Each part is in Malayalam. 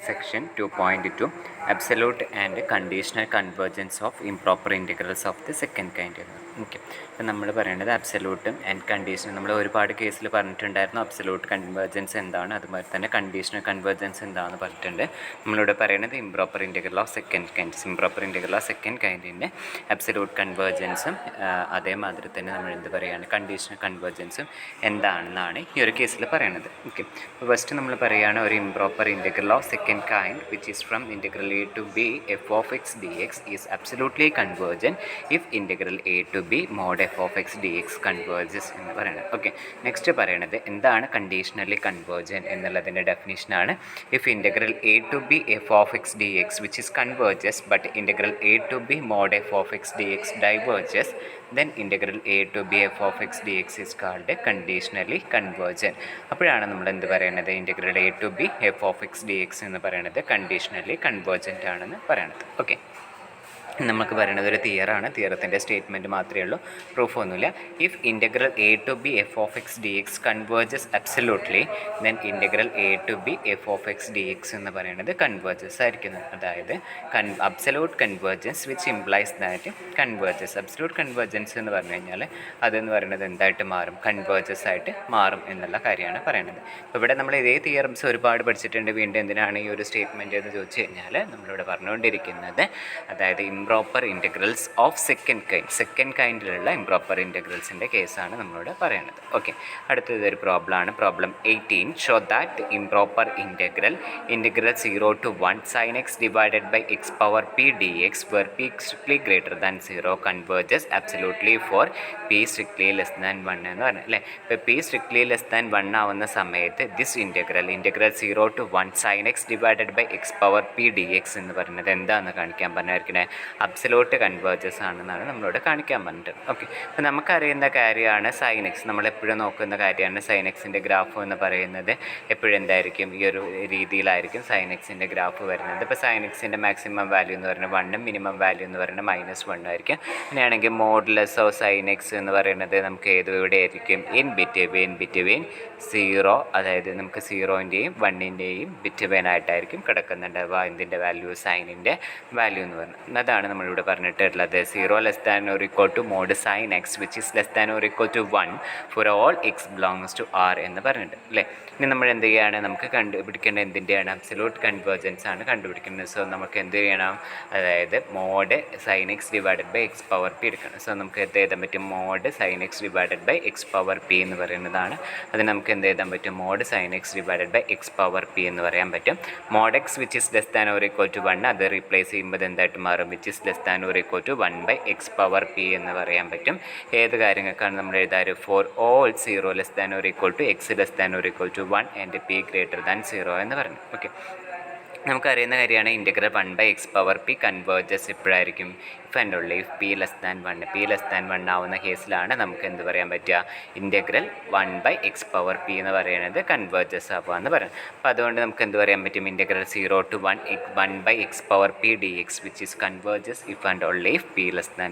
Section 2.2 Absolute and conditional convergence of improper integrals of the second kind. Okay, അപ്പം നമ്മൾ പറയേണ്ടത് അബ്സല്യൂട്ടും ആൻഡ് കണ്ടീഷണൽ. നമ്മൾ ഒരുപാട് കേസിൽ പറഞ്ഞിട്ടുണ്ടായിരുന്നു അബ്സല്യൂട്ട് കൺവേർജൻസ് എന്താണ്, അതുപോലെ തന്നെ കണ്ടീഷണൽ കൺവേർജൻസ് എന്താണെന്ന് പറഞ്ഞിട്ടുണ്ട്. നമ്മളിവിടെ പറയുന്നത് improper integral of second kinds. Improper integral of second കൈൻഡിൻ്റെ അബ്സല്യൂട്ട് കൺവേർജൻസും അതേമാതിരി തന്നെ നമ്മൾ എന്ത് പറയുകയാണ് കണ്ടീഷണൽ കൺവേർജൻസും എന്താണെന്നാണ് ഈ ഒരു കേസിൽ പറയുന്നത്. ഓക്കെ, അപ്പോൾ ഫസ്റ്റ് നമ്മൾ പറയുകയാണ് ഒരു improper integral of second kind, which is from integral a to b f of x dx is absolutely convergent if integral a to b mod f of x dx converges എന്ന് പറയുന്നത്. ഓക്കെ, നെക്സ്റ്റ് പറയണത് എന്താണ് കണ്ടീഷണലി കൺവേർജൻറ്റ് എന്നുള്ളതിൻ്റെ ഡെഫിനിഷനാണ്. If integral a to b f of x dx which is converges but integral a to b mod f of x dx diverges, then integral a to b f of x dx is called conditionally convergent. അപ്പോഴാണ് നമ്മൾ എന്ത് പറയുന്നത് integral a to b f of x dx എന്ന് പറയുന്നത് കണ്ടീഷണലി കൺവേർജൻ്റ് ആണെന്ന് പറയണത്. ഓക്കെ, നമുക്ക് പറയുന്നത് ഒരു തിയറാണ്. തിയറത്തിൻ്റെ സ്റ്റേറ്റ്മെൻറ്റ് മാത്രമേ ഉള്ളൂ, പ്രൂഫൊന്നുമില്ല. If integral A to B F of X D X converges absolutely then integral A to B F of X D X എന്ന് പറയുന്നത് കൺവേർജസ് ആയിരിക്കുന്നത്. അതായത് absolute convergence which implies that converges. Absolute convergence എന്ന് പറഞ്ഞു കഴിഞ്ഞാൽ അതെന്ന് പറയുന്നത് എന്തായിട്ട് മാറും, കൺവേർജസ് ആയിട്ട് മാറും എന്നുള്ള കാര്യമാണ് പറയുന്നത്. അപ്പോൾ ഇവിടെ നമ്മൾ ഇതേ തിയറംസ് ഒരുപാട് പഠിച്ചിട്ടുണ്ട്. വീണ്ടും എന്തിനാണ് ഈ ഒരു സ്റ്റേറ്റ്മെൻറ്റ് എന്ന് ചോദിച്ചു കഴിഞ്ഞാൽ നമ്മളിവിടെ പറഞ്ഞുകൊണ്ടിരിക്കുന്നത് അതായത് ഇംപ്രോപ്പർ ഇൻറ്റഗ്രൽസ് ഓഫ് സെക്കൻഡ് കൈൻഡിലുള്ള ഇംപ്രോപ്പർ ഇൻറ്റഗ്രൽസിൻ്റെ കേസാണ് നമ്മളിവിടെ പറയുന്നത്. ഓക്കെ, അടുത്തതൊരു പ്രോബ്ലമാണ്. Problem 18. Show that improper integral 0 to 1 sin x divided by x power p dx where p strictly greater than 0 converges absolutely for p strictly less than 1 എന്ന് പറഞ്ഞത് അല്ലേ. ഇപ്പോൾ p strictly less than 1 ആവുന്ന സമയത്ത് this integral 0 to 1 sin x divided by x power p dx എന്ന് പറയുന്നത് എന്താണെന്ന് കാണിക്കാൻ പറഞ്ഞായിരിക്കണേ അബ്സല്യൂട്ട് കൺവേർജസ് ആണെന്നാണ് നമ്മളോട് കാണിക്കാൻ പറഞ്ഞിട്ട്. ഓക്കെ, അപ്പോൾ നമുക്കറിയുന്ന കാര്യമാണ് സൈൻ എക്സ്. നമ്മളെപ്പോഴും നോക്കുന്ന കാര്യമാണ് സൈൻ എക്സിൻ്റെ ഗ്രാഫ് എന്ന് പറയുന്നത് എപ്പോഴും എന്തായിരിക്കും, ഈ ഒരു രീതിയിലായിരിക്കും സൈൻ എക്സിൻ്റെ ഗ്രാഫ് വരുന്നത്. ഇപ്പോൾ സൈൻ എക്സിൻ്റെ മാക്സിമം വാല്യൂ എന്ന് പറയുന്നത് 1 മിനിമം വാല്യൂ എന്ന് പറയുന്നത് -1 ആയിരിക്കും. അങ്ങനെയാണെങ്കിൽ മോഡുലസ് ഓഫ് സൈൻ എക്സ് എന്ന് പറയുന്നത് നമുക്ക് ഇവിടെ ആയിരിക്കും ഇൻ ബിറ്റ്വീൻ 0, അതായത് നമുക്ക് 0-ൻ്റെയും 1-ൻ്റെയും ബിറ്റ്വീൻ ആയിട്ടായിരിക്കും കിടക്കുന്നുണ്ടാവുക എന്തിൻ്റെ വാല്യൂ, സൈനിൻ്റെ വാല്യൂ എന്ന് പറയുന്നത്. അതാണ് നമ്മളിവിടെ പറഞ്ഞിട്ടുള്ളത് 0 less than or equal to mod sin x which is less than or equal to 1 for all x belongs to r എന്ന് പറഞ്ഞിട്ട് അല്ലേ. ഇനി നമ്മൾ എന്ത് ചെയ്യുകയാണ്, നമുക്ക് കണ്ടുപിടിക്കേണ്ട എന്തിൻ്റെയാണ്, അബ്സല്യൂട്ട് കൺവേർജൻസ് ആണ് കണ്ടുപിടിക്കുന്നത്. സോ നമുക്ക് എന്ത് ചെയ്യണം, അതായത് mod sine x divided by X power p എടുക്കണം. സോ നമുക്ക് എന്ത് എഴുതാൻ പറ്റും, mod sine x divided by X power P എന്ന് പറയുന്നതാണ്. അത് നമുക്ക് എന്ത് എഴുതാൻ പറ്റും, mod sine x divided by X power P എന്ന് പറയാൻ പറ്റും. Mod x which is less than or equal to 1 അത് റീപ്ലേസ് ചെയ്യുമ്പോൾ എന്തായിട്ട് മാറും, which is less than or equal to 1 by X power P എന്ന് പറയാൻ പറ്റും. ഏത് കാര്യങ്ങൾക്കാണ് നമ്മൾ എഴുതാറ്, for all 0 less than or equal to X less than or equal to 1 and P greater than 0 എന്ന് പറഞ്ഞു. ഓക്കെ, നമുക്കറിയുന്ന കാര്യമാണ് integral 1 by X power P converges എപ്പോഴായിരിക്കും, if and only if P less than 1 ആവുന്ന കേസിലാണ് നമുക്ക് എന്ത് പറയാൻ പറ്റുക, integral 1 by X power P എന്ന് പറയുന്നത് കൺവേർജസ് ആവുക എന്ന് പറയുന്നത്. അപ്പോൾ അതുകൊണ്ട് നമുക്ക് എന്ത് പറയാൻ പറ്റും, integral 0 to 1 by X power p d x which is converges if and only if P less than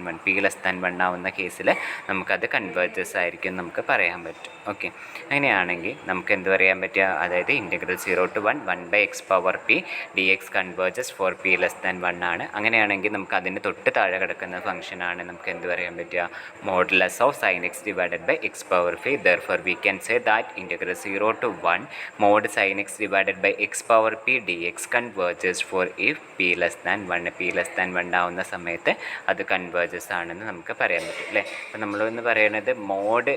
1 ആവുന്ന കേസിൽ നമുക്കത് കൺവേർജസ് ആയിരിക്കും നമുക്ക് പറയാൻ പറ്റും. ഓക്കെ, അങ്ങനെയാണെങ്കിൽ നമുക്ക് എന്ത് പറയാൻ പറ്റുക, അതായത് integral 0 to 1 by X power p d X converges for p less than 1 ആണ്. അങ്ങനെയാണെങ്കിൽ നമുക്ക് അതിന് തൊട്ട് താഴെ കിടക്കുന്ന ഫംഗ്ഷനാണ് നമുക്ക് എന്ത് പറയാൻ പറ്റുക, modulus of sine x divided by X power p. Therefore we can say that integral 0 to 1 mod sine x divided by X power p d X converges for if P less than 1 ആവുന്ന സമയത്ത് അത് കൺവേർജസ് ആണെന്ന് നമുക്ക് പറയാൻ പറ്റും അല്ലേ. അപ്പോൾ നമ്മളൊന്ന് പറയുന്നത് mod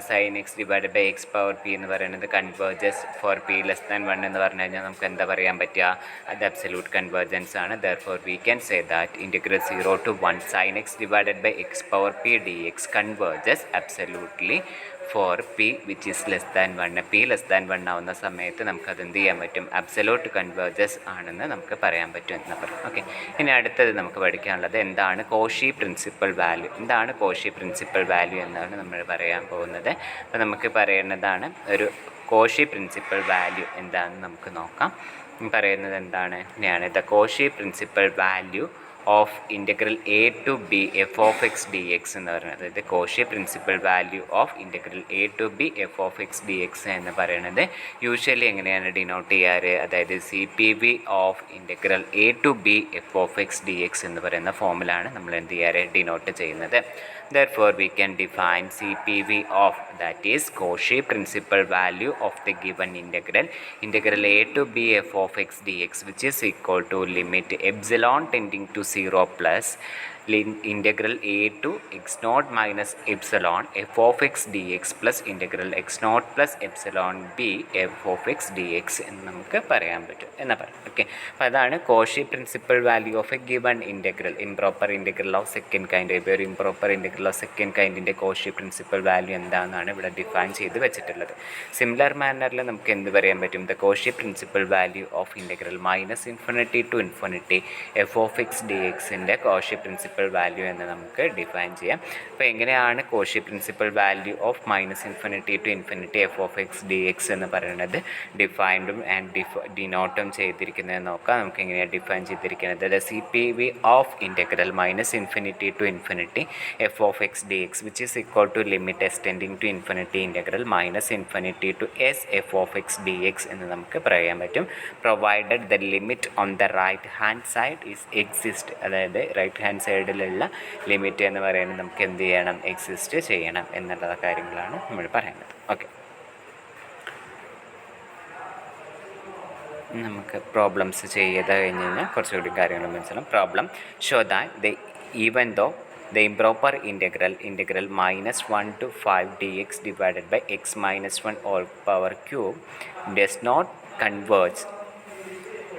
sine x divided by X power P എന്ന് പറയുന്നത് converges for p less than 1 എന്ന് പറഞ്ഞു കഴിഞ്ഞാൽ നമുക്ക് എന്താ പറയാൻ പറ്റുക, അത് അബ്സല്യൂട്ട് കൺവേർജൻസ് ആണ്. Therefore we can say that integral 0 to 1 sin x divided by x power p dx converges absolutely for p which is less than 1. p less than 1 ആവുന്ന സമയത്ത് നമുക്കത് എന്ത് ചെയ്യാൻ പറ്റും, അബ്സല്യൂട്ട് കൺവേർജസ് ആണെന്ന് നമുക്ക് പറയാൻ പറ്റും എന്ന് പറയും. ഓക്കെ, ഇനി അടുത്തത് നമുക്ക് പഠിക്കാനുള്ളത് എന്താണ് കോഷി പ്രിൻസിപ്പൽ വാല്യൂ. എന്താണ് കോഷി പ്രിൻസിപ്പൽ വാല്യൂ എന്നാണ് നമ്മൾ പറയാൻ പോകുന്നത്. അപ്പോൾ നമുക്ക് പറയുന്നതാണ് ഒരു കോഷി പ്രിൻസിപ്പൽ വാല്യൂ എന്താണെന്ന് നമുക്ക് നോക്കാം. പറയുന്നത് എന്താണ്, ഇങ്ങനെയാണ് the Cauchy principal value of integral a to B F of X D X എന്ന് പറയുന്നത്, അതായത് Cauchy principal value of integral a to B F of X D X എന്ന് പറയുന്നത് യൂഷ്വലി എങ്ങനെയാണ് ഡിനോട്ട് ചെയ്യാറ്, അതായത് C P V of integral a to B F of X D X എന്ന് പറയുന്ന ഫോമിലാണ് നമ്മൾ എന്ത് ചെയ്യാറ് ഡിനോട്ട് ചെയ്യുന്നത്. Therefore, we can define CPV of, that is Cauchy principal value of the given integral a to b f of x dx, which is equal to limit epsilon tending to 0 plus integral a to x naught minus epsilon f of x dx plus integral x naught plus epsilon b f of x dx എന്ന് നമുക്ക് പറയാൻ പറ്റും എന്നാ പറയാം. ഓക്കെ, അപ്പോൾ അതാണ് Cauchy principal value of a given integral, improper integral of second kind. ഇപ്പോൾ ഒരു ഇംപ്രോപ്പർ ഇൻ്റഗ്രൽ ഓഫ് സെക്കൻഡ് കൈൻഡിൻ്റെ കോഷി പ്രിൻസിപ്പൽ വാല്യൂ എന്താണെന്നാണ് ഇവിടെ ഡിഫൈൻ ചെയ്ത് വെച്ചിട്ടുള്ളത്. സിമിലർ മാനറിൽ നമുക്ക് എന്ത് പറയാൻ പറ്റും, the Cauchy principal value of integral minus infinity to infinity f of X d എക്സിൻ്റെ കോഷി പ്രിൻസിപ്പൽ വാല്യൂ എന്ന് നമുക്ക് ഡിഫൈൻ ചെയ്യാം. അപ്പോൾ എങ്ങനെയാണ് Cauchy principal value of minus infinity to infinity f of X D X എന്ന് പറയുന്നത് ഡിഫൈൻഡും ആൻഡ് ഡിനോട്ടും ചെയ്തിരിക്കുന്നത് നോക്കാം. നമുക്ക് എങ്ങനെയാണ് ഡിഫൈൻ ചെയ്തിരിക്കുന്നത്, the C P V of integral minus infinity to infinity f of X D x which is equal to limit s tending to infinity integral minus infinity to s f of X D X എന്ന് നമുക്ക് പറയാൻ പറ്റും, provided the limit on the right hand side is exist. അതായത് റൈറ്റ് ഹാൻഡ് സൈഡിലുള്ള ലിമിറ്റ് എന്ന് പറയുന്നത് നമുക്ക് എന്ത് ചെയ്യണം, എക്സിസ്റ്റ് ചെയ്യണം എന്നുള്ള കാര്യങ്ങളാണ് നമ്മൾ പറയുന്നത്. ഓക്കെ, നമുക്ക് പ്രോബ്ലംസ് ചെയ്ത് കഴിഞ്ഞ് കഴിഞ്ഞാൽ കുറച്ചുകൂടി കാര്യങ്ങൾ മനസ്സിലാവും. Problem show that even though the improper integral minus 1 to 5 dx divided by x minus 1 all power cube does not converge,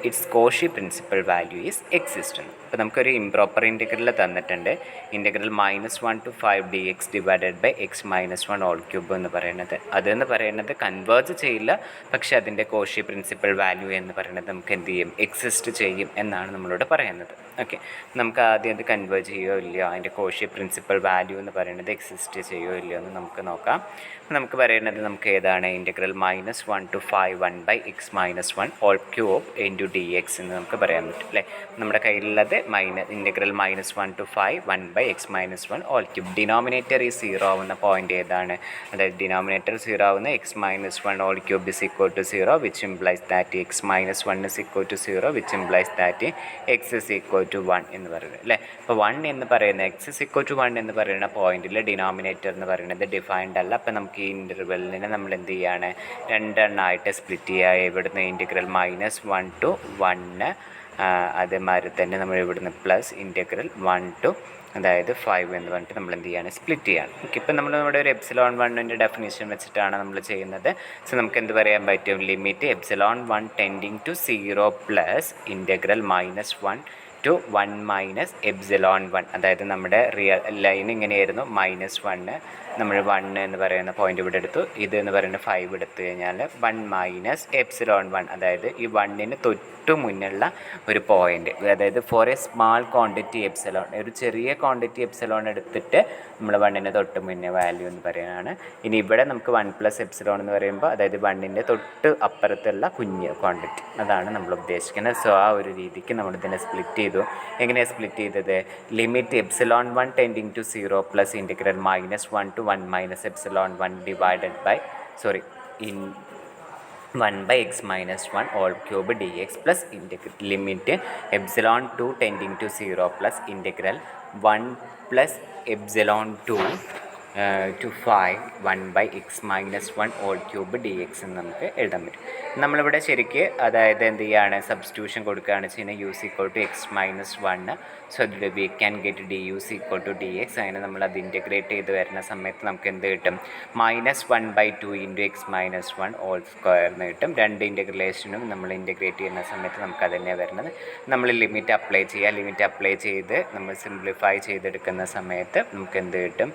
its Cauchy principal value is existent. അപ്പോൾ നമുക്കൊരു ഇംപ്രോപ്പർ ഇൻ്റഗ്രൽ തന്നിട്ടുണ്ട്, integral -1 to 5 dx divided by x minus 1 all cube എന്ന് പറയുന്നത്, അതെന്ന് പറയുന്നത് കൺവേർജ് ചെയ്യില്ല, പക്ഷേ അതിൻ്റെ കോഷി പ്രിൻസിപ്പൽ വാല്യൂ എന്ന് പറയുന്നത് നമുക്ക് എന്ത് ചെയ്യും, എക്സിസ്റ്റ് ചെയ്യും എന്നാണ് നമ്മളോട് പറയുന്നത്. ഓക്കെ, നമുക്ക് ആദ്യം അത് കൺവേർജ് ചെയ്യുമോ ഇല്ലയോ, അതിൻ്റെ കോഷി പ്രിൻസിപ്പൽ വാല്യൂ എന്ന് പറയുന്നത് എക്സിസ്റ്റ് ചെയ്യുമോ ഇല്ലയോ എന്ന് നമുക്ക് നോക്കാം. നമുക്ക് പറയുന്നത് നമുക്ക് ഏതാണ്, integral -1 to 5 1 by x minus 1 all cube into D X എന്ന് നമുക്ക് പറയാൻ പറ്റും അല്ലേ. നമ്മുടെ കയ്യിലുള്ളത് integral -1 to 5 1 by x minus 1 all cube. Denominator ഈ 0 ആവുന്ന പോയിൻ്റ് ഏതാണ്, അതായത് ഡിനോമിനേറ്റർ 0 ആവുന്ന x minus 1 all cube is equal to 0 which implies that x minus 1 is equal to 0 which implies that x is equal to 1 എന്ന് പറയുന്നത് അല്ലേ. അപ്പോൾ 1 എന്ന് പറയുന്ന x ഇസ് ഈക്വൽ ടു 1 എന്ന് പറയുന്ന പോയിന്റിൽ ഡിനോമിനേറ്റർ എന്ന് പറയുന്നത് ഡിഫൈൻഡ് അല്ല. അപ്പോൾ നമുക്ക് ഈ ഇൻ്റർവെല്ലിനെ നമ്മൾ എന്ത് ചെയ്യാണ്, രണ്ടെണ്ണമായിട്ട് സ്പ്ലിറ്റ് ചെയ്യുക. ഇവിടുന്ന് ഇൻ്റഗ്രൽ -1 to 1 അതേമാതിരി തന്നെ നമ്മൾ ഇവിടുന്ന് പ്ലസ് ഇൻ്റഗ്രൽ 1 to അതായത് 5 എന്ന് പറഞ്ഞിട്ട് നമ്മൾ എന്ത് ചെയ്യാണ്, സ്പ്ലിറ്റ് ചെയ്യാണ്. ഓക്കെ, ഇപ്പം നമ്മൾ നമ്മുടെ ഒരു എപ്സിലോൺ 1ൻ്റെ ഡെഫിനേഷൻ വെച്ചിട്ടാണ് നമ്മൾ ചെയ്യുന്നത്. സോ നമുക്ക് എന്ത് പറയാൻ പറ്റും, limit epsilon 1 tending to 0 plus integral -1 to 1 minus epsilon 1. അതായത് നമ്മുടെ റിയൽ ലൈൻ ഇങ്ങനെയായിരുന്നു, -1 നമ്മൾ 1 എന്ന് പറയുന്ന പോയിൻ്റ് ഇവിടെ എടുത്തു, ഇത് എന്ന് പറയുന്ന 5 എടുത്തു കഴിഞ്ഞാൽ 1 മൈനസ് എപ്സിലോൺ 1, അതായത് ഈ 1ന് തൊട്ട് മുന്നുള്ള ഒരു പോയിൻ്റ്, അതായത് for a small quantity epsilon, ഒരു ചെറിയ ക്വാണ്ടിറ്റി എപ്സിലോൺ എടുത്തിട്ട് നമ്മൾ 1ന് തൊട്ട് മുന്നേ വാല്യൂ എന്ന് പറയുന്നതാണ്. ഇനി ഇവിടെ നമുക്ക് 1 പ്ലസ് എപ്സിലോൺ എന്ന് പറയുമ്പോൾ അതായത് 1ൻ്റെ തൊട്ട് അപ്പുറത്തുള്ള കുഞ്ഞ് ക്വാണ്ടിറ്റി, അതാണ് നമ്മൾ ഉദ്ദേശിക്കുന്നത്. സോ ആ ഒരു രീതിക്ക് നമ്മളിതിനെ സ്പ്ലിറ്റ് ചെയ്തു. എങ്ങനെയാണ് സ്പ്ലിറ്റ് ചെയ്തത്, limit epsilon 1 tending to 0 plus integral -1 to 1 minus epsilon 1 divided by in 1 by x minus 1 all cube dx plus limit epsilon 2 tending to 0 plus integral 1 plus epsilon 2 to 5 1 by x minus 1 all cube dx എന്ന് നമുക്ക് എഴുതാൻ പറ്റും. നമ്മളിവിടെ ശരിക്ക് അതായത് എന്ത് ചെയ്യാണ്, സബ്സ്റ്റിറ്റ്യൂഷൻ കൊടുക്കുകയാണ് ചെയ്യുന്നത്, u is equal to X minus 1. So അതിൽ we can get D u is equal to D X. അങ്ങനെ നമ്മളത് ഇൻറ്റഗ്രേറ്റ് ചെയ്ത് വരുന്ന സമയത്ത് നമുക്ക് എന്ത് കിട്ടും, -1/2 into X minus 1 all square എന്ന് കിട്ടും. രണ്ട് ഇൻറ്റഗ്രേഷനും നമ്മൾ ഇൻറ്റഗ്രേറ്റ് ചെയ്യുന്ന സമയത്ത് നമുക്ക് അത് തന്നെയാണ് വരുന്നത്. നമ്മൾ ലിമിറ്റ് അപ്ലൈ ചെയ്യുക, ലിമിറ്റ് അപ്ലൈ ചെയ്ത് നമ്മൾ സിംപ്ലിഫൈ ചെയ്തെടുക്കുന്ന സമയത്ത് നമുക്ക് എന്ത് കിട്ടും,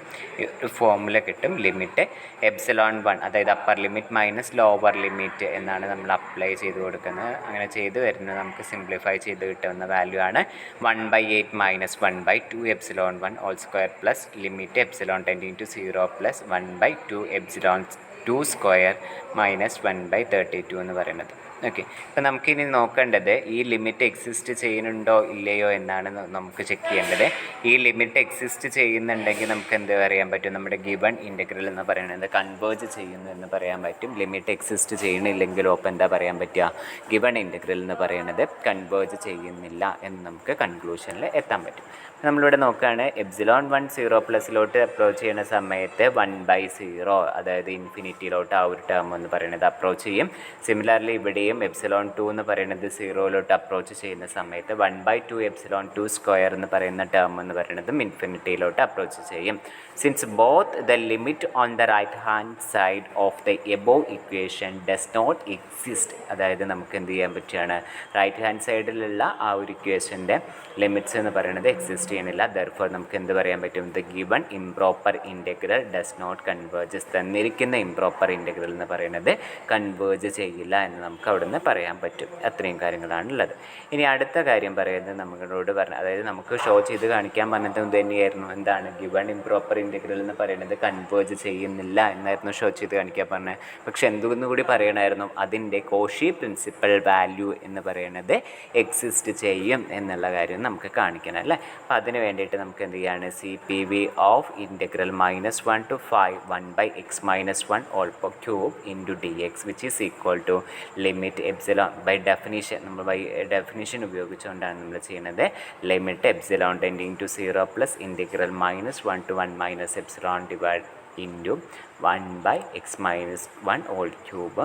ഒരു ഫോർമുല കിട്ടും, ലിമിറ്റ് എപ്സിലോൺ 1 അതായത് upper limit minus lower limit എന്നാണ് നമ്മൾ അപ്ലൈ ചെയ്ത് കൊടുക്കുന്നത്. അങ്ങനെ ചെയ്ത് വരുന്നത് നമുക്ക് സിംപ്ലിഫൈ ചെയ്ത് കിട്ടുന്ന വാല്യൂ ആണ് 1/8 minus 1/2 epsilon 1 all square plus limit epsilon tending to 0 plus 1/2 epsilon 2 square minus 1/32 എന്ന് പറയുന്നത്. ഓക്കെ, അപ്പോൾ നമുക്കിനി നോക്കേണ്ടത് ഈ ലിമിറ്റ് എക്സിസ്റ്റ് ചെയ്യുന്നുണ്ടോ ഇല്ലയോ എന്നാണ് നമുക്ക് ചെക്ക് ചെയ്യേണ്ടത്. ഈ ലിമിറ്റ് എക്സിസ്റ്റ് ചെയ്യുന്നുണ്ടെങ്കിൽ നമുക്ക് എന്ത് പറയാൻ പറ്റും, നമ്മുടെ ഗിവൺ ഇൻ്റഗ്രൽ എന്ന് പറയുന്നത് കൺവേർജ് ചെയ്യുന്നു എന്ന് പറയാൻ പറ്റും. ലിമിറ്റ് എക്സിസ്റ്റ് ചെയ്യണില്ലെങ്കിലോ അപ്പോൾ എന്താ പറയാൻ പറ്റുക, ഗിവൺ ഇൻ്റഗ്രൽ എന്ന് പറയുന്നത് കൺവേർജ് ചെയ്യുന്നില്ല എന്ന് നമുക്ക് കൺക്ലൂഷനിൽ എത്താൻ പറ്റും. നമ്മളിവിടെ നോക്കുകയാണ് എപ്സിലോൺ 1 0+ അപ്രോച്ച് ചെയ്യുന്ന സമയത്ത് 1/0, അതായത് ഇൻഫിനിറ്റിയിലോട്ട് ആ ഒരു ടേം എന്ന് പറയുന്നത് അപ്രോച്ച് ചെയ്യും. സിമിലർലി ഇവിടെയും എപ്സിലോൺ 2 എന്ന് പറയുന്നത് 0 അപ്രോച്ച് ചെയ്യുന്ന സമയത്ത് 1/2 എപ്സിലോൺ 2 സ്ക്വയർ എന്ന് പറയുന്ന ടേം എന്ന് പറയുന്നതും ഇൻഫിനിറ്റിയിലോട്ട് അപ്രോച്ച് ചെയ്യും. Since both the limit on the right hand side of the above equation does not exist, അതായത് നമുക്ക് എന്ത് ചെയ്യാൻ പറ്റുകയാണ്, റൈറ്റ് ഹാൻഡ് സൈഡിലുള്ള ആ ഒരു ഇക്വേഷൻ്റെ ലിമിറ്റ്സ് എന്ന് പറയുന്നത് എക്സിസ്റ്റ് ചെയ്യണില്ല. ദെർഫോർ നമുക്ക് എന്ത് പറയാൻ പറ്റും, the given improper integral does not converge, തന്നിരിക്കുന്ന ഇംപ്രോപ്പർ ഇൻ്റഗ്രൽ എന്ന് പറയുന്നത് കൺവേർജ് ചെയ്യില്ല എന്ന് നമുക്ക് അവിടെ നിന്ന് പറയാൻ പറ്റും. അത്രയും കാര്യങ്ങളാണുള്ളത്. ഇനി അടുത്ത കാര്യം പറയുന്നത് നമ്മളോട് പറഞ്ഞ, അതായത് നമുക്ക് ഷോ ചെയ്ത് കാണിക്കാൻ പറഞ്ഞത് തന്നെയായിരുന്നു, എന്താണ് ഗിവൺ ഇംപ്രോപ്പർ ഇൻ്റഗ്രൽ എന്ന് പറയുന്നത് കൺവേർജ് ചെയ്യുന്നില്ല എന്നായിരുന്നു ഷോ ചെയ്ത് കാണിക്കാൻ പറഞ്ഞത്. പക്ഷെ എന്തുകൊണ്ടും കൂടി പറയണമായിരുന്നു, അതിൻ്റെ കോഷി പ്രിൻസിപ്പൽ വാല്യൂ എന്ന് പറയുന്നത് എക്സിസ്റ്റ് ചെയ്യും എന്നുള്ള കാര്യം നമുക്ക് കാണിക്കണം അല്ലേ. അപ്പോൾ അതിന് വേണ്ടിയിട്ട് നമുക്ക് എന്ത് ചെയ്യാണ്, CPV of integral -1 to 5 1/x-1 all cube into dx which is equal to limit epsilon by definition, നമ്മൾ ബൈ ഡെഫിനിഷൻ ഉപയോഗിച്ചുകൊണ്ടാണ് നമ്മൾ ചെയ്യുന്നത്, limit epsilon tending to 0 plus integral -1 to 1 - epsilon divide into 1/x-1 all cube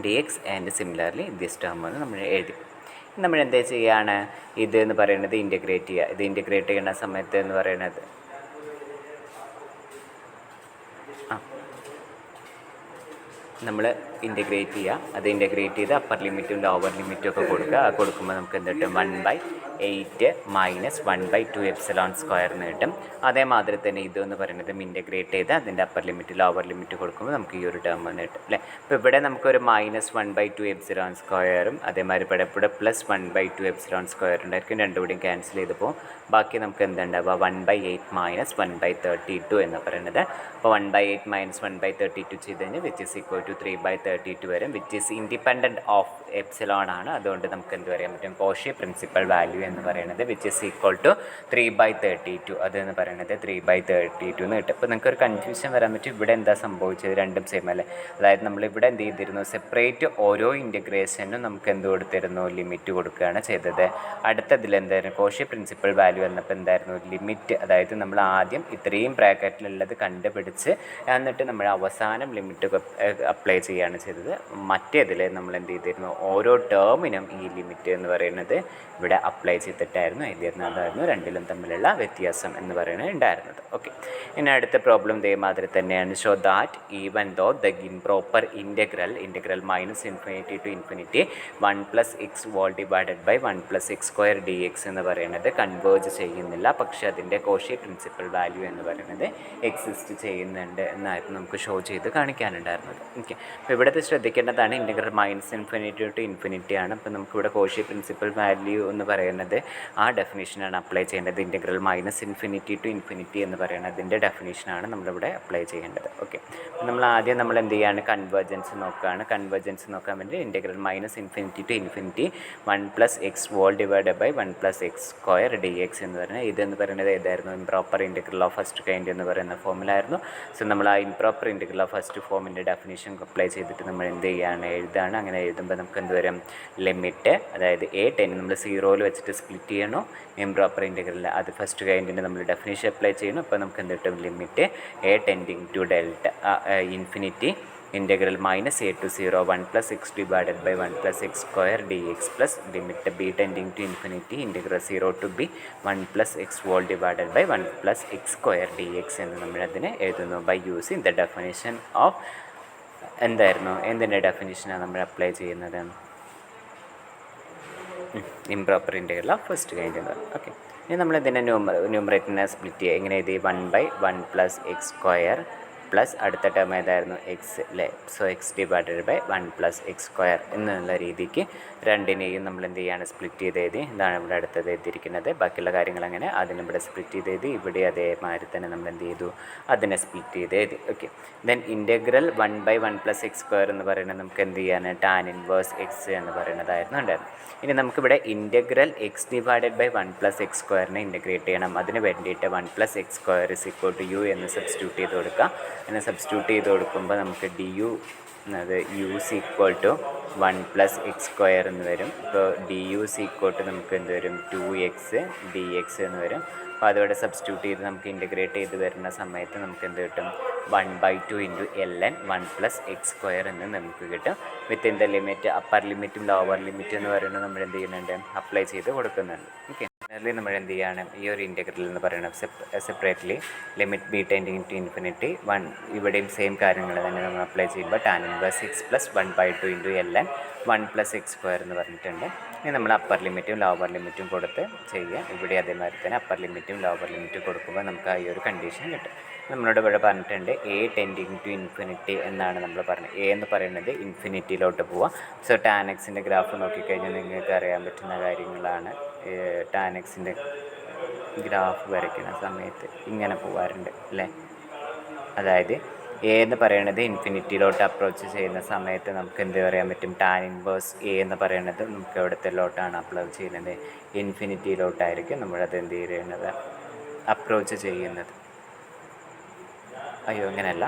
dx and similarly this term എന്ന് നമ്മൾ എഴുതി. നമ്മൾ എന്താ ചെയ്യുകയാണ്, ഇത് എന്ന് പറയുന്നത് ഇൻ്റഗ്രേറ്റ് ചെയ്യുക. ഇത് ഇൻ്റഗ്രേറ്റ് ചെയ്യുന്ന സമയത്ത് എന്ന് പറയുന്നത് നമ്മൾ ഇൻ്റഗ്രേറ്റ് ചെയ്യുക. അത് ഇൻ്റഗ്രേറ്റ് ചെയ്ത് അപ്പർ ലിമിറ്റും ലോവർ ലിമിറ്റും ഒക്കെ കൊടുക്കുക. അത് കൊടുക്കുമ്പോൾ നമുക്ക് എന്ത് കിട്ടും, 1/8 - 1/2 എപ്സിലോൺ സ്ക്വയർ എന്ന് കിട്ടും. അതേമാതിരി തന്നെ ഇതെന്ന് പറയുന്നത് ഇൻ്റഗ്രേറ്റ് ചെയ്ത് അതിൻ്റെ അപ്പർ ലിമിറ്റ് ലോവർ ലിമിറ്റ് കൊടുക്കുമ്പോൾ നമുക്ക് ഈ ഒരു ടേം എന്ന് കിട്ടും അല്ലേ. അപ്പോൾ ഇവിടെ നമുക്കൊരു -1/2 എപ്സിലോൺ സ്ക്വയറും അതേമാതിരി ഇവിടെ +1/2 എപ്സിലോൺ സ്ക്വയർ ഉണ്ടായിരിക്കും. രണ്ടുകൂടിയും ക്യാൻസൽ ചെയ്തപ്പോൾ ബാക്കി നമുക്ക് എന്തുണ്ടാവുക, 1/8 - 1/32 എന്ന് പറയുന്നത്. അപ്പോൾ 1/8 - 1/32 ചെയ്ത് കഴിഞ്ഞാൽ വിച്ച് ഈസ് ഈക്വൽ ടു 3/32 വരും, which is independent of epsilon ആണ്. അതുകൊണ്ട് നമുക്ക് എന്ത് പറയാൻ പറ്റും, കോഷി പ്രിൻസിപ്പൽ വാല്യൂ എന്ന് പറയുന്നത് വിച്ച് ഈസ് ഈക്വൽ ടു 3/32, അതെന്ന് പറയുന്നത് 3/32 എന്ന് കിട്ടും. അപ്പോൾ നിങ്ങൾക്കൊരു കൺഫ്യൂഷൻ വരാൻ പറ്റും, ഇവിടെ എന്താ സംഭവിച്ചത്, രണ്ടും സെയിം അല്ലേ. അതായത് നമ്മളിവിടെ എന്ത് ചെയ്തിരുന്നു, സെപ്പറേറ്റ് ഓരോ ഇൻ്റഗ്രേഷനും നമുക്ക് എന്ത് കൊടുത്തിരുന്നു, ലിമിറ്റ് കൊടുക്കുകയാണ് ചെയ്തത്. അടുത്തതിൽ എന്തായിരുന്നു, കോഷി പ്രിൻസിപ്പൽ വാല്യൂ എന്നപ്പോൾ എന്തായിരുന്നു, ലിമിറ്റ്, അതായത് നമ്മൾ ആദ്യം ഇത്രയും ബ്രാക്കറ്റിലുള്ളത് കണ്ടുപിടിച്ച് എന്നിട്ട് നമ്മൾ അവസാനം ലിമിറ്റ് അപ്ലൈ ചെയ്യുകയാണ് ചെയ്തത്. മറ്റേതിൽ നമ്മൾ എന്ത് ചെയ്തിരുന്നു, ഓരോ ടേമിനും ഈ ലിമിറ്റ് എന്ന് പറയുന്നത് ഇവിടെ അപ്ലൈ ചെയ്തിട്ടായിരുന്നു എഴുതിയിരുന്നത്. അതായിരുന്നു രണ്ടിലും തമ്മിലുള്ള വ്യത്യാസം എന്ന് പറയുന്നത് ഉണ്ടായിരുന്നത്. ഓക്കെ, ഇനി അടുത്ത പ്രോബ്ലം ഇതേമാതിരി തന്നെയാണ്. Show that even though the improper integral -∞ to ∞ 1 + x whole divided by 1 + x² dx എന്ന് പറയുന്നത് കൺവേർജ് ചെയ്യുന്നില്ല, പക്ഷേ അതിൻ്റെ കോഷി പ്രിൻസിപ്പൽ വാല്യൂ എന്ന് പറയുന്നത് എക്സിസ്റ്റ് ചെയ്യുന്നുണ്ട് എന്നായിരുന്നു നമുക്ക് ഷോ ചെയ്ത് കാണിക്കാനുണ്ടായിരുന്നത്. ഓക്കെ, അപ്പോൾ ഇവിടുത്തെ ശ്രദ്ധിക്കേണ്ടതാണ്, ഇൻ്റഗ്രൽ -∞ to ∞ ആണ്. അപ്പോൾ നമുക്കിവിടെ കോഷി പ്രിൻസിപ്പൽ വാല്യൂ എന്ന് പറയുന്നത് ആ ഡെഫിനേഷനാണ് അപ്ലൈ ചെയ്യേണ്ടത്. ഇൻ്റഗ്രൽ -∞ to ∞ എന്ന് പറയുന്നതിൻ്റെ ഡെഫിനേഷനാണ് നമ്മളിവിടെ അപ്ലൈ ചെയ്യേണ്ടത്. ഓക്കെ, അപ്പോൾ നമ്മൾ ആദ്യം നമ്മൾ എന്ത് ചെയ്യുകയാണ്, കൺവേർജൻസ് നോക്കുകയാണ്. കൺവേർജൻസ് നോക്കാൻ വേണ്ടി integral -∞ to ∞ 1 + x whole divided by 1 + x² dx എന്ന് പറയുന്നത്, ഇതെന്ന് പറയുന്നത് ഏതായിരുന്നു, improper integral of first kind എന്ന് പറയുന്ന ഫോമിലായിരുന്നു. സോ നമ്മൾ ആ ഇംപ്രോപ്പർ ഇൻ്റഗ്രൽ ഓഫ് ഫസ്റ്റ് ഫോമിൻ്റെ ഡെഫിനേഷൻ അപ്ലൈ ചെയ്തിട്ട് നമ്മൾ എന്ത് ചെയ്യുകയാണ്, എഴുതുകയാണ്. അങ്ങനെ എഴുതുമ്പോൾ നമുക്ക് എന്ത് വരും, ലിമിറ്റ്, അതായത് A10 നമ്മൾ 0 വെച്ചിട്ട് സ്പ്ലിറ്റ് ചെയ്യണോ ഇംപ്രോപ്പർ ഇൻ്റഗ്രൽ, അത് ഫസ്റ്റ് കൈൻഡിൻ്റെ നമ്മൾ ഡെഫിനേഷൻ അപ്ലൈ ചെയ്യണം. അപ്പോൾ നമുക്ക് എന്ത് കിട്ടും, limit A tending to delta infinity integral -a to 0 1 + x divided by 1 + x² dx plus limit b tending to infinity integral 0 to b 1 + x whole divided by 1 + x² dx എന്ന് നമ്മളതിനെ എഴുതുന്നു by using the definition of എന്തായിരുന്നു, എന്തിൻ്റെ ഡെഫിനേഷനാണ് നമ്മൾ അപ്ലൈ ചെയ്യുന്നത്, improper integral of first kind എന്ന് പറയും. ഓക്കെ, ഇനി നമ്മളിതിനെ ന്യൂമറേറ്ററിനെ സ്പ്ലിറ്റ് ചെയ്യുക. എങ്ങനെ എഴുതി, 1/1 + x² പ്ലസ് അടുത്ത ടേം ഏതായിരുന്നു എക്സ് അല്ലേ. So X divided by 1+x² എന്നുള്ള രീതിക്ക് രണ്ടിനെയും നമ്മൾ എന്ത് ചെയ്യാണ്, സ്പ്ലിറ്റ് ചെയ്ത് എഴുതി. ഇതാണ് ഇവിടെ അടുത്തത് എഴുതിയിരിക്കുന്നത്. ബാക്കിയുള്ള കാര്യങ്ങൾ അങ്ങനെ അതിന് ഇവിടെ സ്പ്ലിറ്റ് ചെയ്ത് എഴുതി. ഇവിടെ അതേമാതിരി തന്നെ നമ്മൾ എന്ത് ചെയ്തു, അതിനെ സ്പ്ലിറ്റ് ചെയ്ത് എഴുതി. ഓക്കെ, ദെൻ ഇൻ്റഗ്രൽ 1/1+x² എന്ന് പറയുന്നത് നമുക്ക് എന്ത് ചെയ്യാണ്, ടാൻ ഇൻവേഴ്സ് എക്സ് എന്ന് പറയുന്നതായിരുന്നു ഉണ്ടായിരുന്നു. ഇനി നമുക്കിവിടെ integral x divided by 1+x² integrate ചെയ്യണം. അതിന് വേണ്ടിയിട്ട് 1+x² u എന്ന് സബ്സ്റ്റിറ്റ്യൂട്ട് ചെയ്ത് കൊടുക്കുക. അങ്ങനെ സബ്സ്റ്റിറ്റ്യൂട്ട് ചെയ്ത് കൊടുക്കുമ്പോൾ നമുക്ക് du അത് u = 1+x² എന്ന് വരും. ഇപ്പോൾ du നമുക്ക് എന്ത് വരും, 2x dx എന്ന് വരും. അപ്പോൾ അതോടെ സബ്സ്റ്റിറ്റ്യൂട്ട് ചെയ്ത് നമുക്ക് ഇൻ്റഗ്രേറ്റ് ചെയ്ത് വരുന്ന സമയത്ത് നമുക്ക് എന്ത് കിട്ടും, 1/2 × ln 1+x² എന്ന് നമുക്ക് കിട്ടും. വിത്തിൻ ദ ലിമിറ്റ്, അപ്പർ ലിമിറ്റും ലോവർ ലിമിറ്റും എന്ന് പറയുന്നത് നമ്മൾ എന്ത് ചെയ്യുന്നുണ്ട്, അപ്ലൈ ചെയ്ത് കൊടുക്കുന്നുണ്ട്. ഓക്കെ, അതിൽ നമ്മൾ എന്ത് ചെയ്യണം, ഈ ഒരു ഇൻ്റഗ്രൽ എന്ന് പറയുന്നത് separately limit b tending to infinity 1, ഇവിടെയും സെയിം കാര്യങ്ങൾ തന്നെ നമ്മൾ അപ്ലൈ ചെയ്യുമ്പോൾ tan inverse x + 1/2 × ln 1+x² എന്ന് പറഞ്ഞിട്ടുണ്ട്. ഇനി നമ്മൾ അപ്പർ ലിമിറ്റും ലോവർ ലിമിറ്റും കൊടുത്ത് ചെയ്യുക. ഇവിടെ അതേമാതിരി തന്നെ അപ്പർ ലിമിറ്റും ലോവർ ലിമിറ്റും കൊടുക്കുമ്പോൾ നമുക്ക് ആ ഈ ഒരു കണ്ടീഷൻ കിട്ടും. നമ്മളോട് ഇവിടെ പറഞ്ഞിട്ടുണ്ട് a ടെൻഡിങ് ടു ഇൻഫിനിറ്റി എന്നാണ് നമ്മൾ പറഞ്ഞത്. a എന്ന് പറയുന്നത് ഇൻഫിനിറ്റിയിലോട്ട് പോവാം. സോ ടാൻ എക്സിൻ്റെ ഗ്രാഫ് നോക്കിക്കഴിഞ്ഞാൽ നിങ്ങൾക്ക് അറിയാൻ പറ്റുന്ന കാര്യങ്ങളാണ്. ടാൻ എക്സിൻ്റെ ഗ്രാഫ് വരയ്ക്കുന്ന സമയത്ത് ഇങ്ങനെ പോകാറുണ്ട് അല്ലേ. അതായത് എ എന്ന് പറയുന്നത് ഇൻഫിനിറ്റിയിലോട്ട് അപ്രോച്ച് ചെയ്യുന്ന സമയത്ത് നമുക്ക് എന്ത് പറയാൻ പറ്റും, ടാൻ ഇൻവേഴ്സ് എ എന്ന് പറയുന്നത് നമുക്ക് എവിടുത്തെ ലോട്ടാണ് അപ്ലൈ ചെയ്യുന്നത്, ഇൻഫിനിറ്റിയിലോട്ടായിരിക്കും നമ്മളത് എന്ത് ചെയ്യുന്നത്, അപ്രോച്ച് ചെയ്യുന്നത്. അയ്യോ അങ്ങനെയല്ല,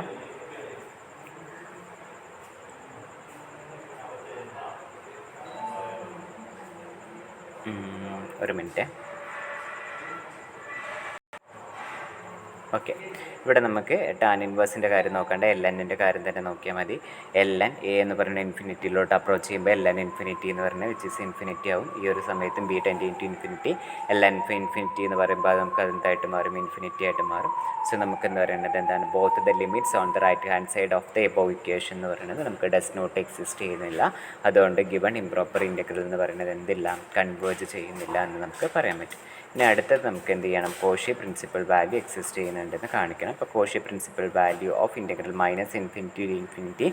ഒരു മിനിറ്റ്. ഓക്കെ, ഇവിടെ നമുക്ക് ടാൻ ഇൻവേഴ്സിൻ്റെ കാര്യം നോക്കണ്ട, lnൻ്റെ കാര്യം തന്നെ നോക്കിയാൽ മതി. ln a എന്ന് പറയുന്ന ഇൻഫിനിറ്റിയിലോട്ട് അപ്രോച്ച് ചെയ്യുമ്പോൾ ln ഇൻഫിനിറ്റി എന്ന് പറയുന്നത് വിച്ച് ഇസ് ഇൻഫിനിറ്റി ആവും. ഈ ഒരു സമയത്തും b tending to infinity, ln infinity എന്ന് പറയുമ്പോൾ അത് നമുക്ക് അതെന്തായിട്ട് മാറും, ഇൻഫിനിറ്റി ആയിട്ട് മാറും. സോ നമുക്ക് എന്ന് പറയുന്നത് എന്താണ്, both the limits on the right hand side of the above equation എന്ന് പറയുന്നത് നമുക്ക് ഡസ് നോട്ട് എക്സിസ്റ്റ് ചെയ്യുന്നില്ല. അതുകൊണ്ട് ഗിവൺ ഇംപ്രോപ്പർ ഇൻ്റഗ്രൽ എന്ന് പറയുന്നത് എന്തില്ല, കൺവേർജ് ചെയ്യുന്നില്ല എന്ന് നമുക്ക് പറയാൻ പറ്റും. ഇനി അടുത്തത് നമുക്ക് എന്ത് ചെയ്യണം, കോഷി പ്രിൻസിപ്പൽ വാല്യൂ എക്സിസ്റ്റ് ചെയ്യുന്നുണ്ടെന്ന് കാണിക്കണം. അപ്പോൾ Cauchy principal value of integral -∞ to limit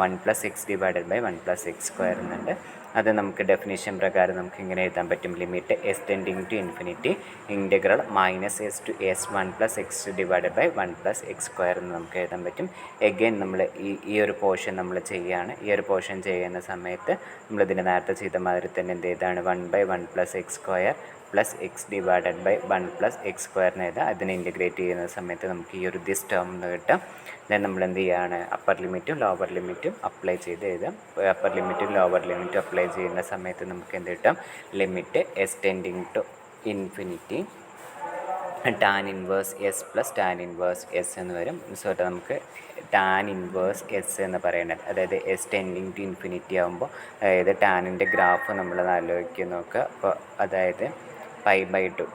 1+x divided by 1+x² എന്നുണ്ട്. അത് നമുക്ക് ഡെഫിനിഷൻ പ്രകാരം നമുക്ക് ഇങ്ങനെ എഴുതാൻ പറ്റും, limit s tending to infinity integral -s to s 1+x divided by 1+x² എന്ന് നമുക്ക് എഴുതാൻ പറ്റും. എഗെയിൻ നമ്മൾ ഈ ഒരു പോർഷൻ നമ്മൾ ചെയ്യുകയാണ്. ഈ ഒരു പോർഷൻ ചെയ്യുന്ന സമയത്ത് നമ്മളിതിന് നേരത്തെ ചെയ്ത മാതിരി തന്നെ എന്ത് ചെയ്താണ്, 1/1+x² plus X divided by 1+x² എഴുതാം. അതിനെ ഇൻറ്റഗ്രേറ്റ് ചെയ്യുന്ന സമയത്ത് നമുക്ക് ഈ ഒരു ദിസ് ടേം എന്ന് കിട്ടാം. ദെൻ നമ്മൾ എന്ത് ചെയ്യുകയാണ്, അപ്പർ ലിമിറ്റും ലോവർ ലിമിറ്റും അപ്ലൈ ചെയ്ത് എഴുതാം. അപ്പർ ലിമിറ്റും ലോവർ ലിമിറ്റും അപ്ലൈ ചെയ്യുന്ന സമയത്ത് നമുക്ക് എന്ത് കിട്ടാം, limit s tending to infinity tan inverse s plus tan inverse s എന്ന് വരും. സോ നമുക്ക് ടാൻ ഇൻവേഴ്സ് എസ് എന്ന് പറയുന്നത്, അതായത് എസ് ടെൻഡിങ് ടു ഇൻഫിനിറ്റി ആകുമ്പോൾ, അതായത് ടാനിൻ്റെ ഗ്രാഫ് നമ്മൾ ആലോചിക്കുക നോക്കുക. അപ്പോൾ അതായത് π/2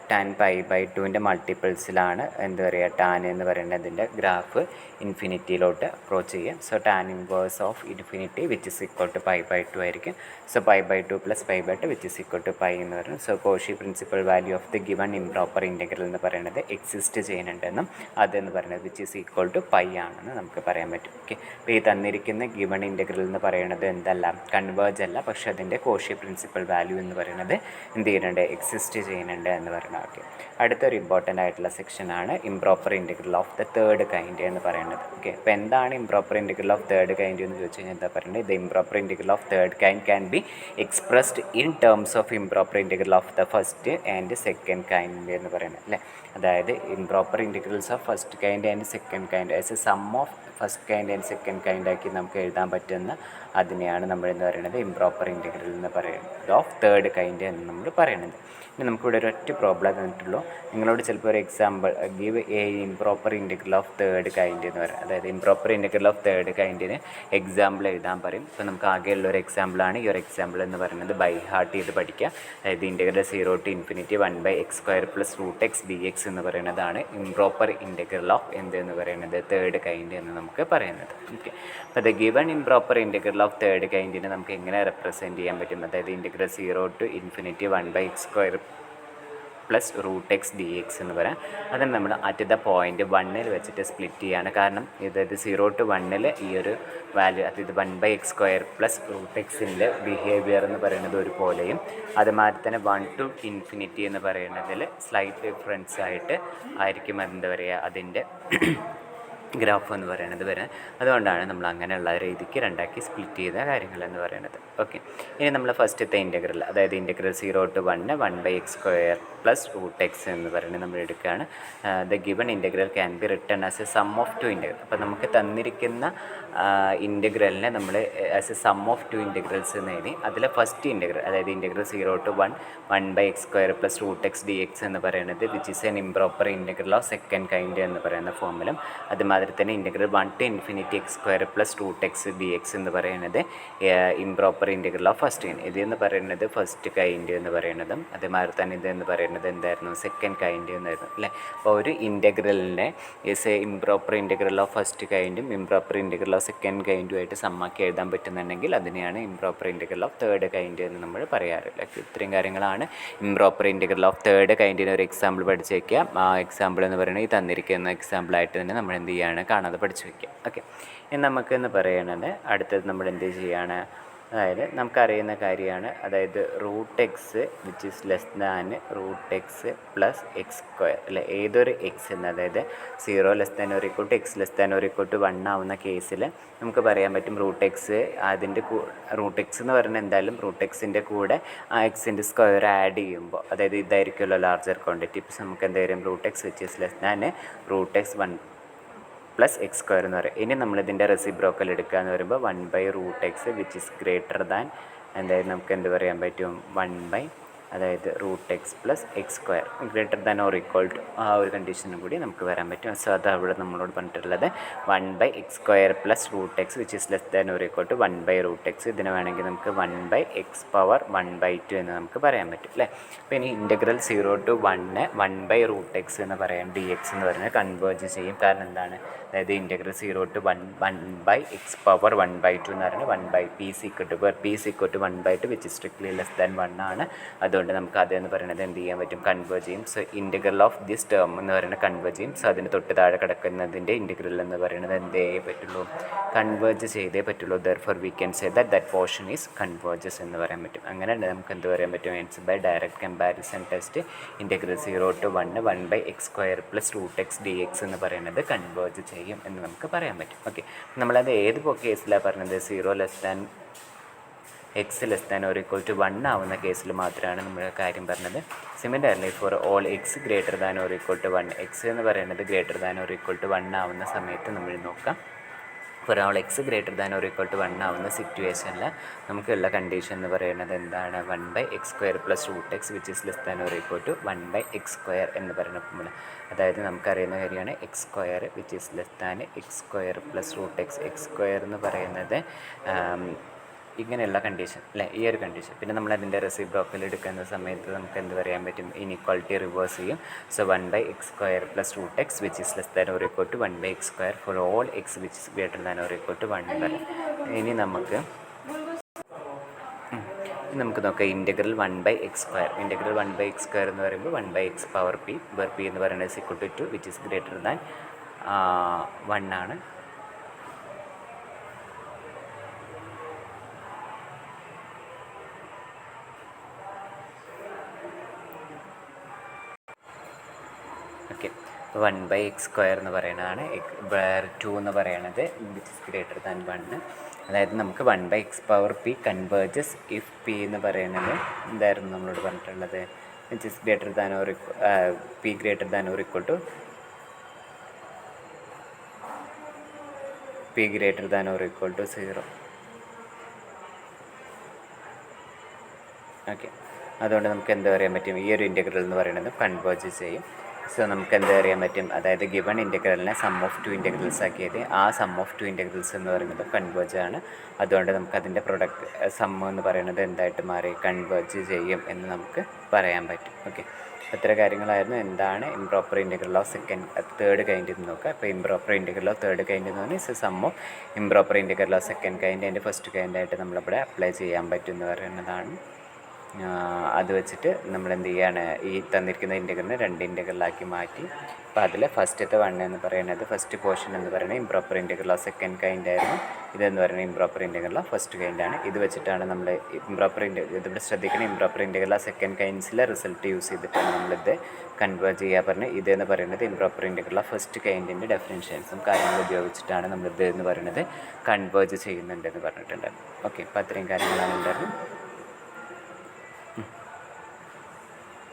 tan π/2ൻ്റെ മൾട്ടിപ്പിൾസിലാണ് എന്ത് പറയുക, ടാൻ എന്ന് പറയുന്നതിൻ്റെ ഗ്രാഫ് ഇൻഫിനിറ്റിയിലോട്ട് അപ്രോച്ച് ചെയ്യുക. So tan inverse of infinity which is equal to π/2 ആയിരിക്കും. So π/2 + π/2 which is equal to π എന്ന് പറയും. So Cauchy principal value of the given improper integral എന്ന് പറയുന്നത് എക്സിസ്റ്റ് ചെയ്യുന്നുണ്ടെന്നും അതെന്ന് പറയുന്നത് വിച്ച് ഇസ് ഈക്വൽ ടു π ആണെന്ന് നമുക്ക് പറയാൻ പറ്റും. ഓക്കെ, അപ്പോൾ ഈ തന്നിരിക്കുന്ന ഗിവൺ ഇൻ്റഗ്രൽ എന്ന് പറയുന്നത് എന്തല്ല, കൺവേർജ് അല്ല, പക്ഷേ അതിൻ്റെ കോഷി പ്രിൻസിപ്പൽ വാല്യൂ എന്ന് പറയുന്നത് എന്ത് ചെയ്യുന്നുണ്ട്, എക്സിസ്റ്റ് ചെയ്യുന്നുണ്ട് എന്ന് പറയുന്നത്. ഓക്കെ, അടുത്തൊരു ഇമ്പോർട്ടൻ്റ് ആയിട്ടുള്ള സെക്ഷനാണ് improper integral of the third kind എന്ന് പറയുന്നത്. ഓക്കെ, അപ്പോൾ എന്താണ് improper integral of third kind എന്ന് ചോദിച്ചു കഴിഞ്ഞാൽ എന്താ പറയുന്നത്, the improper integral of third kind can be expressed in terms of improper integral of the first and second kind എന്ന് പറയുന്നത് അല്ലേ. അതായത് improper integrals of first kind and second kind as a sum of first kind and second kind ആക്കി നമുക്ക് എഴുതാൻ പറ്റുന്ന അതിനെയാണ് നമ്മൾ എന്ന് പറയുന്നത് ഇംപ്രോപ്പർ ഇൻ്റഗ്രൽ എന്ന് പറയുന്നത് ഓഫ് തേർഡ് കൈൻഡ് എന്ന് നമ്മൾ പറയുന്നത്. ഇനി നമുക്കിവിടെ ഒരു ഒറ്റ പ്രോബ്ലം തന്നിട്ടുള്ളൂ. നിങ്ങളോട് ചിലപ്പോൾ ഒരു example give a improper integral of third kind എന്ന് പറയും. അതായത് ഇംപ്രോപ്പർ ഇൻ്റഗ്രൽ ഓഫ് തേർഡ് കൈൻഡിന് എക്സാമ്പിൾ എഴുതാൻ പറയും. ഇപ്പോൾ നമുക്ക് ആകെയുള്ള ഒരു എക്സാമ്പിളാണ് ഈ ഒരു എക്സാമ്പിൾ എന്ന് പറയുന്നത്. ബൈ ഹാർട്ട് ചെയ്ത് പഠിക്കുക. അതായത് integral 0 to ∞ 1/x² + √x dx എന്ന് പറയുന്നതാണ് ഇംപ്രോപ്പർ ഇൻ്റഗ്രൽ ഓഫ് എന്തെന്ന് പറയുന്നത്, തേർഡ് കൈൻഡ് എന്ന് നമുക്ക് പറയുന്നത്. ഓക്കെ, അപ്പോൾ the given improper integral of third കൈൻഡിനെ നമുക്ക് എങ്ങനെ റെപ്രസെൻറ്റ് ചെയ്യാൻ പറ്റും, അതായത് integral 0 to ∞ 1/x² plus root x D X എന്ന് പറയാം. അതിന് നമ്മൾ അറ്റ് ദ പോയിൻറ്റ് 1 വെച്ചിട്ട് സ്പ്ലിറ്റ് ചെയ്യുകയാണ്. കാരണം ഇതായത് 0 to 1 ഈ ഒരു വാല്യൂ അതായത് 1/x² പ്ലസ് റൂട്ട് എക്സിൻ്റെ ബിഹേവിയർ എന്ന് പറയുന്നത് ഒരുപോലെയും അതുമാതിരി തന്നെ 1 to ഇൻഫിനിറ്റി എന്ന് പറയുന്നതിൽ സ്ലൈറ്റ് ഡിഫറൻസ് ആയിട്ട് ആയിരിക്കും എന്താ പറയുക അതിൻ്റെ ഗ്രാഫ് എന്ന് പറയുന്നത് വരാൻ. അതുകൊണ്ടാണ് നമ്മൾ അങ്ങനെയുള്ള രീതിക്ക് രണ്ടാക്കി സ്പ്ലിറ്റ് ചെയ്ത കാര്യങ്ങൾ എന്ന് പറയുന്നത്. ഓക്കെ, ഇനി നമ്മൾ ഫസ്റ്റത്തെ ഇൻ്റഗ്രൽ അതായത് integral 0 to 1 1/x² plus root x എന്ന് പറയുന്നത് നമ്മൾ എടുക്കുകയാണ്. The given integral can be written as a sum of 2 integral. അപ്പോൾ നമുക്ക് തന്നിരിക്കുന്ന ഇൻ്റഗ്രലിനെ നമ്മൾ as a sum of 2 integrals എന്ന് എഴുതി അതിലെ ഫസ്റ്റ് ഇൻ്റഗ്രൽ അതായത് integral 0 to 1 1/x² plus root x D X എന്ന് പറയുന്നത് which is an improper integral of second kind എന്ന് പറയുന്ന ഫോമിലും അതുമാതിരി തന്നെ integral 1 to infinity x² plus root x D X എന്ന് പറയുന്നത് improper integral of first kind. ഇതെന്ന് പറയുന്നത് ഫസ്റ്റ് കൈൻഡ് എന്ന് പറയുന്നതും അതേമാതിരി തന്നെ ഇതെന്ന് പറയുന്നത് എന്തായിരുന്നു സെക്കൻഡ് കൈൻഡ് എന്നായിരുന്നു അല്ലേ. അപ്പോൾ ഒരു ഇൻ്റഗ്രലിനെ is a improper integral of first കൈൻഡും ഇംപ്രോപ്പർ ഇൻ്റഗ്രൽ ഓഫ് സെക്കൻഡ് കൈൻഡുമായിട്ട് സമ്മാക്കി എഴുതാൻ പറ്റുന്നുണ്ടെങ്കിൽ അതിനെയാണ് improper integral of third kind എന്ന് നമ്മൾ പറയാറില്ല. ഇത്രയും കാര്യങ്ങളാണ് ഇംപ്രോപ്പർ ഇൻ്റഗ്രൽ ഓഫ് തേർഡ് കൈൻഡിന് ഒരു എക്സാമ്പിൾ പഠിച്ച് വയ്ക്കുക. ആ എക്സാമ്പിൾ എന്ന് പറയുന്നത് ഈ തന്നിരിക്കുന്ന എക്സാമ്പിളായിട്ട് തന്നെ നമ്മൾ എന്ത് ചെയ്യുകയാണ് കാണാതെ പഠിച്ച് വയ്ക്കുക. ഓക്കെ, ഇനി നമുക്കെന്ന് പറയുന്നത് അടുത്തത് നമ്മൾ എന്ത് ചെയ്യുകയാണ് അതായത് നമുക്കറിയുന്ന കാര്യമാണ് അതായത് root x which is less than root x plus x² അല്ലെ. ഏതൊരു എക്സ് എന്ന് അതായത് 0 less than or equal to X less than or equal to 1 ആവുന്ന കേസിൽ നമുക്ക് പറയാൻ പറ്റും റൂട്ട് എക്സ് അതിൻ്റെ റൂട്ട് എക്സ് എന്ന് പറയുന്നത് എന്തായാലും റൂട്ട് എക്സിൻ്റെ കൂടെ ആ എക്സിൻ്റെ സ്ക്വയർ ആഡ് ചെയ്യുമ്പോൾ അതായത് ഇതായിരിക്കുമല്ലോ ലാർജർ ക്വാണ്ടിറ്റി. ഇപ്പം നമുക്ക് എന്താ പറയും root x which is less than root x 1 plus x² എന്ന് പറയും. ഇനി നമ്മളിതിൻ്റെ റെസിപ്രോക്കൽ എടുക്കുക എന്ന് പറയുമ്പോൾ 1/√x which is greater than എന്തായാലും നമുക്ക് എന്ത് പറയാൻ പറ്റും 1 അതായത് root x plus x² greater than or equal to ആ ഒരു കണ്ടീഷനും കൂടി നമുക്ക് വരാൻ പറ്റും. സോ അത് അവിടെ നമ്മളോട് പറഞ്ഞിട്ടുള്ളത് 1/x² plus root x which is less than or equal to 1/√x. ഇതിന് വേണമെങ്കിൽ നമുക്ക് 1/x⁻1/2 എന്ന് നമുക്ക് പറയാൻ പറ്റും അല്ലേ. അപ്പോൾ ഇനി ഇൻ്റഗ്രൽ 0 to 1 1/√x എന്ന് പറയാൻ ഡി എക്സ് എന്ന് പറയുന്നത് കൺവേർജ് ചെയ്യും. കാരണം എന്താണ് അതായത് ഇൻ്റഗ്രൽ 0 to 1 1/x⁻1/2 എന്ന് പറയുന്നത് 1/p is equal to 1/2 which is strictly less than 1 ആണ്. അതുകൊണ്ട് നമുക്ക് അതെന്ന് പറയുന്നത് എന്ത് ചെയ്യാൻ പറ്റും കൺവേർജ് ചെയ്യും. So integral of this term എന്ന് പറയുന്നത് കൺവേർജ് ചെയ്യും. സോ അതിന് തൊട്ട് താഴെ കിടക്കുന്നതിൻ്റെ ഇൻ്റഗ്രൽ എന്ന് പറയുന്നത് എന്തേ പറ്റുള്ളൂ കൺവേർജ് ചെയ്തേ പറ്റുള്ളൂ. Therefore we can say that portion is converges എന്ന് പറയാൻ പറ്റും. അങ്ങനെ നമുക്ക് എന്ത് പറയാൻ പറ്റും answer by direct comparison test integral 0 to 1 1/x² plus root x D X എന്ന് പറയുന്നത് കൺവേർജ് ചെയ്യും എന്ന് നമുക്ക് പറയാൻ പറ്റും. ഓക്കെ, നമ്മളത് ഏത് കേസിലാണ് പറഞ്ഞത് 0 less than x less than or equal to 1 ആവുന്ന കേസിൽ മാത്രമാണ് നമ്മൾ കാര്യം പറഞ്ഞത്. Similarly for all x greater than or equal to 1 x എന്ന് പറയുന്നത് greater than or equal to 1 ആവുന്ന സമയത്ത് നമ്മൾ നോക്കാം. For all x greater than or equal to 1 ആവുന്ന സിറ്റുവേഷനിൽ നമുക്കുള്ള കണ്ടീഷൻ എന്ന് പറയുന്നത് എന്താണ് 1/x² plus root x which is less than or equal to 1/x² എന്ന് പറയുമ്പോൾ അതായത് നമുക്കറിയുന്ന കാര്യമാണ് x² which is less than x² plus root x. x² എന്ന് പറയുന്നത് ഇങ്ങനെയുള്ള കണ്ടീഷൻ അല്ലേ, ഈ ഒരു കണ്ടീഷൻ. പിന്നെ നമ്മൾ അതിൻ്റെ റെസിപ്രോക്കൽ എടുക്കുന്ന സമയത്ത് നമുക്ക് എന്ത് പറയാൻ പറ്റും ഇനീക്വാളിറ്റി റിവേഴ്സ് ചെയ്യും. So 1/x² plus root x which is less than or equal to 1/x² for all x which is greater than or equal to 1 വരെ. ഇനി നമുക്ക് നോക്കാം ഇൻ്റഗ്രൽ 1/x². ഇൻ്റഗ്രൽ 1/x² എന്ന് പറയുമ്പോൾ 1/x⁻p വേർ p എന്ന് പറയുന്നത് is equal to 2 which is greater than 1 ആണ്. ഓക്കെ, 1/x² എന്ന് പറയുന്നതാണ്. 2 എന്ന് പറയുന്നത് വിച്ച് ഇസ് ഗ്രേറ്റർ ദാൻ 1. അതായത് നമുക്ക് 1/x⁻p കൺവേർജസ് ഇഫ് p എന്ന് പറയുന്നത് എന്തായിരുന്നു നമ്മളോട് പറഞ്ഞിട്ടുള്ളത് which is greater than or p greater than or equal to p greater than or equal to 0. Okay, അതുകൊണ്ട് നമുക്ക് എന്താ പറയാൻ പറ്റും ഈ ഒരു ഇൻ്റഗ്രൽ എന്ന് പറയുന്നത് കൺവേർജ് ചെയ്യും. സോ നമുക്ക് എന്താ അറിയാൻ പറ്റും അതായത് ഗിവൺ ഇൻ്റഗ്രലിനെ സം ഓഫ് 2 ഇൻ്റഗ്രൽസ് ആക്കിയത് ആ സം ഓഫ് 2 ഇൻ്റഗ്രൽസ് എന്ന് പറയുന്നത് കൺവേർജ് ആണ്. അതുകൊണ്ട് നമുക്ക് അതിൻ്റെ പ്രൊഡക്റ്റ് സം എന്ന് പറയുന്നത് എന്തായിട്ട് മാറി കൺവേർജ് ചെയ്യും എന്ന് നമുക്ക് പറയാൻ പറ്റും. ഓക്കെ, ഇത്ര കാര്യങ്ങളായിരുന്നു എന്താണ് improper integral of third kind എന്ന് നോക്കുക. അപ്പോൾ improper integral of third kind എന്ന് പറഞ്ഞാൽ is sum of improper integral of second kind അതിൻ്റെ ഫസ്റ്റ് കൈൻഡായിട്ട് നമ്മളിവിടെ അപ്ലൈ ചെയ്യാൻ പറ്റും എന്ന് പറയുന്നതാണ് അത് വെച്ചിട്ട് നമ്മൾ എന്ത് ചെയ്യാണ്, ഈ തന്നിരിക്കുന്ന ഇൻറ്റഗ്രലിനെ 2 ഇൻറ്റഗ്രലാക്കി മാറ്റി. അപ്പോൾ അതിൽ ഫസ്റ്റത്തെ വൺ എന്ന് പറയുന്നത്, ഫസ്റ്റ് പോർഷൻ എന്ന് പറയുന്നത് improper integral of second kind ആയിരുന്നു. ഇതെന്ന് പറയുന്നത് improper integral of first kind ആണ്. ഇത് വെച്ചിട്ടാണ് നമ്മൾ ഇതിവിടെ ശ്രദ്ധിക്കണം, ഇംപ്രോപ്പർ ഇൻറ്റഗ്രൽ ഓഫ് സെക്കൻഡ് കൈൻഡ്സിലെ റിസൾട്ട് യൂസ് ചെയ്തിട്ടാണ് നമ്മളിത് കൺവേർട്ട് ചെയ്യുക പറഞ്ഞ്. ഇതെന്ന് പറയുന്നത് ഇംപ്രോപ്പർ ഇൻറ്റഗ്രൽ ഓഫ് ഫസ്റ്റ് കൈൻഡിൻ്റെ ഡെഫിനിഷൻസും കാര്യങ്ങളും ഉപയോഗിച്ചിട്ടാണ് നമ്മളിത് എന്ന് പറയുന്നത് കൺവേർട്ട് ചെയ്യുന്നുണ്ടെന്ന് പറഞ്ഞിട്ടുണ്ടായിരുന്നു. ഓക്കെ, അപ്പോൾ അത്രയും കാര്യങ്ങളാണ് ഉണ്ടായിരുന്നു.